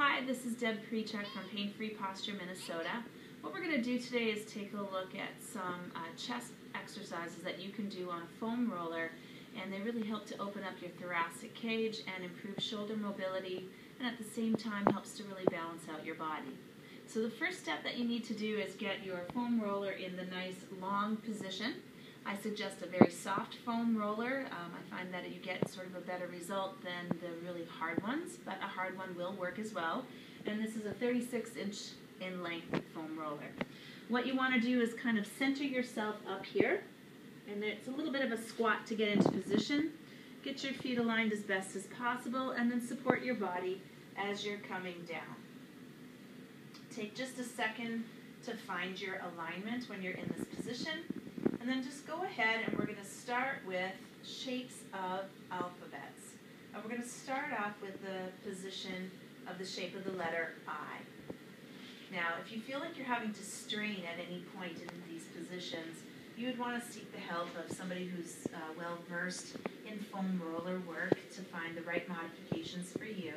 Hi, this is Deb Prechek from Pain Free Posture, Minnesota. What we're going to do today is take a look at some chest exercises that you can do on a foam roller, and they really help to open up your thoracic cage and improve shoulder mobility, and at the same time helps to really balance out your body. So the first step that you need to do is get your foam roller in the nice long position. I suggest a very soft foam roller. I find that you get sort of a better result than the really hard ones, but a hard one will work as well. And this is a 36-inch in length foam roller. What you want to do is kind of center yourself up here, and it's a little bit of a squat to get into position. Get your feet aligned as best as possible, and then support your body as you're coming down. Take just a second to find your alignment when you're in this position. And then just go ahead and we're going to start with shapes of alphabets. And we're going to start off with the position of the shape of the letter I. Now, if you feel like you're having to strain at any point in these positions, you would want to seek the help of somebody who's well-versed in foam roller work to find the right modifications for you.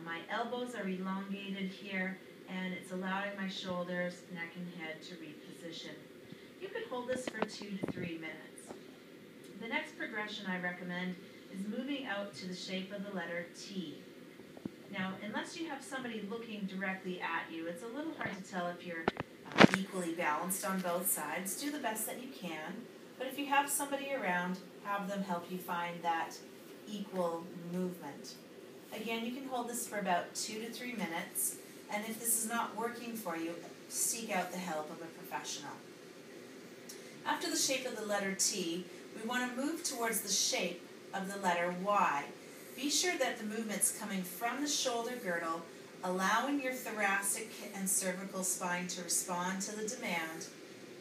My elbows are elongated here, and it's allowing my shoulders, neck, and head to reposition. You could hold this for 2 to 3 minutes. The next progression I recommend is moving out to the shape of the letter T. Now, unless you have somebody looking directly at you, it's a little hard to tell if you're equally balanced on both sides. Do the best that you can, but if you have somebody around, have them help you find that equal movement. Again, you can hold this for about 2 to 3 minutes, and if this is not working for you, seek out the help of a professional. After the shape of the letter T, we want to move towards the shape of the letter Y. Be sure that the movement's coming from the shoulder girdle, allowing your thoracic and cervical spine to respond to the demand,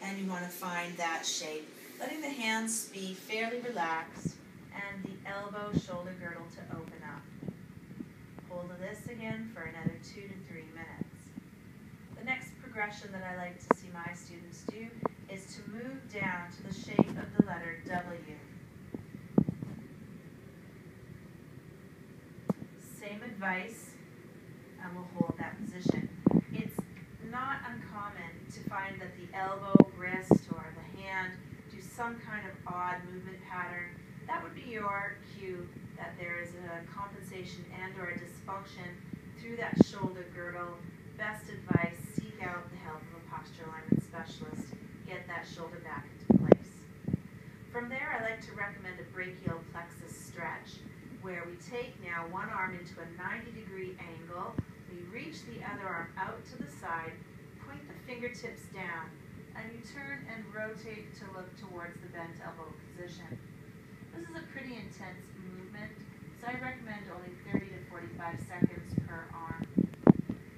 and you want to find that shape, letting the hands be fairly relaxed and the elbow shoulder girdle to open up. Hold this again for another 2 to 3 minutes. The next progression that I like to see my students do is to move down to the shape of the letter W. Same advice, and we'll hold that position. It's not uncommon to find that the elbow, wrist, or the hand do some kind of odd movement pattern. That would be your cue that there is a compensation and or a dysfunction through that shoulder girdle. Best advice, seek out the help of a posture alignment specialist. Get that shoulder back into place. From there, I like to recommend a brachial plexus stretch, where we take now one arm into a 90-degree angle. We reach the other arm out to the side, point the fingertips down, and you turn and rotate to look towards the bent elbow position. This is a pretty intense movement, so I recommend only 30 to 45 seconds per arm.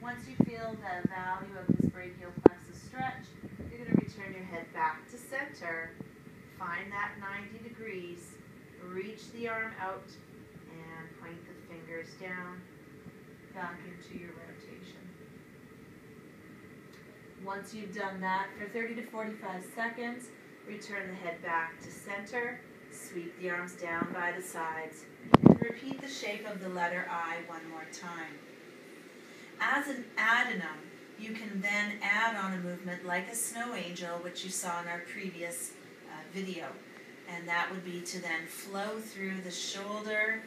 Once you feel the value of this brachial plexus stretch, you're going to return your head back to center, find that 90 degrees, reach the arm out, and point the fingers down, back into your rotation. Once you've done that for 30 to 45 seconds, return the head back to center, sweep the arms down by the sides, and repeat the shape of the letter I one more time. As an addendum, you can then add on a movement like a snow angel, which you saw in our previous video. And that would be to then flow through the shoulder,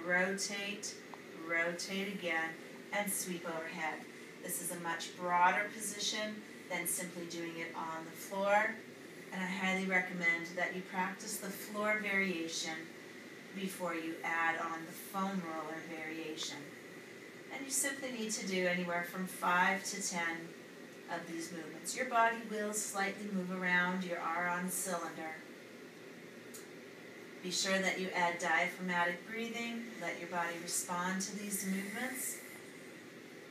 rotate, rotate again, and sweep overhead. This is a much broader position than simply doing it on the floor. And I highly recommend that you practice the floor variation before you add on the foam roller variation. And you simply need to do anywhere from 5 to 10 of these movements. Your body will slightly move around. You are on a cylinder. Be sure that you add diaphragmatic breathing. Let your body respond to these movements.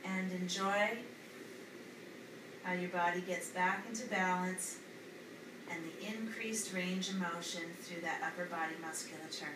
And enjoy how your body gets back into balance and the increased range of motion through that upper body musculature.